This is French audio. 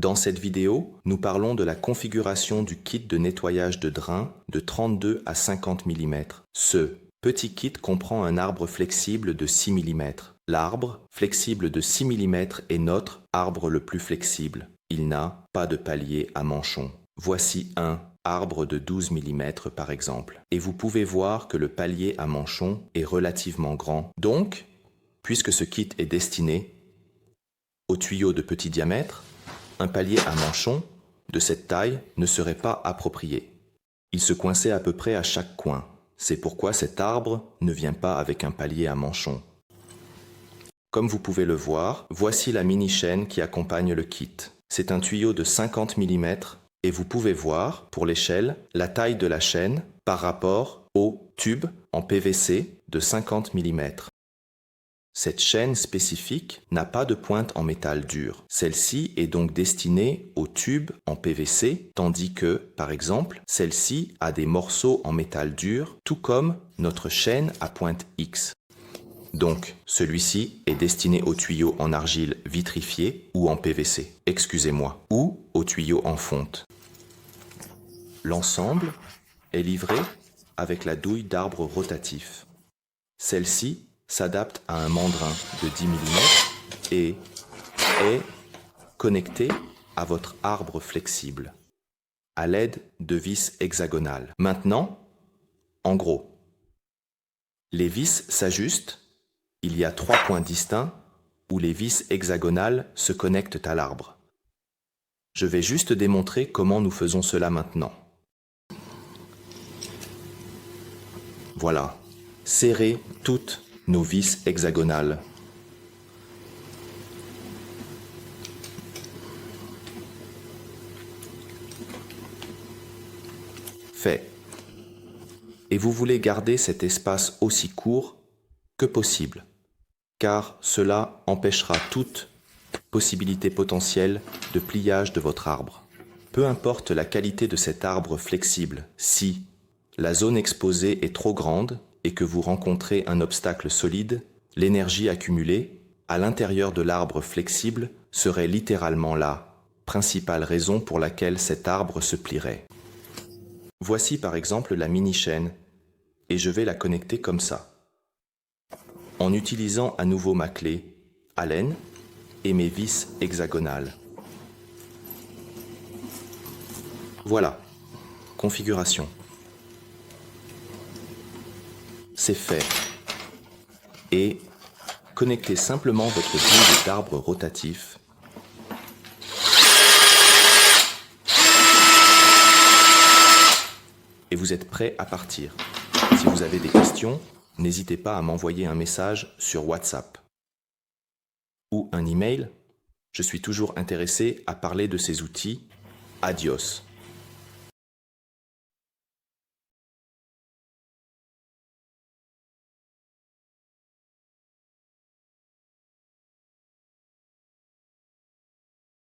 Dans cette vidéo, nous parlons de la configuration du kit de nettoyage de drain de 32 à 50 mm. Ce petit kit comprend un arbre flexible de 6 mm. L'arbre flexible de 6 mm est notre arbre le plus flexible. Il n'a pas de palier à manchon. Voici un arbre de 12 mm par exemple. Et vous pouvez voir que le palier à manchon est relativement grand. Donc, puisque ce kit est destiné aux tuyaux de petit diamètre, un palier à manchon de cette taille ne serait pas approprié. Il se coinçait à peu près à chaque coin. C'est pourquoi cet arbre ne vient pas avec un palier à manchon. Comme vous pouvez le voir, voici la mini-chaîne qui accompagne le kit. C'est un tuyau de 50 mm et vous pouvez voir, pour l'échelle, la taille de la chaîne par rapport au tube en PVC de 50 mm. Cette chaîne spécifique n'a pas de pointe en métal dur. Celle-ci est donc destinée aux tubes en PVC, tandis que, par exemple, celle-ci a des morceaux en métal dur, tout comme notre chaîne à pointe X. Donc, celui-ci est destiné aux tuyaux en argile vitrifiée ou en PVC, excusez-moi, ou aux tuyaux en fonte. L'ensemble est livré avec la douille d'arbre rotatif. Celle-ci s'adapte à un mandrin de 10 mm et est connectée à votre arbre flexible à l'aide de vis hexagonales. Maintenant, en gros, les vis s'ajustent. Il y a 3 points distincts où les vis hexagonales se connectent à l'arbre. Je vais juste démontrer comment nous faisons cela maintenant. Voilà, serrez toutes nos vis hexagonales. Fait. Et vous voulez garder cet espace aussi court que possible, car cela empêchera toute possibilité potentielle de pliage de votre arbre. Peu importe la qualité de cet arbre flexible, si la zone exposée est trop grande et que vous rencontrez un obstacle solide, l'énergie accumulée à l'intérieur de l'arbre flexible serait littéralement la principale raison pour laquelle cet arbre se plierait. Voici par exemple la mini-chaîne et je vais la connecter comme ça, en utilisant à nouveau ma clé Allen et mes vis hexagonales. Voilà, configuration. C'est fait. Et connectez simplement votre douille d'arbre rotatif. Et vous êtes prêt à partir. Si vous avez des questions, n'hésitez pas à m'envoyer un message sur WhatsApp ou un email. Je suis toujours intéressé à parler de ces outils. Adios.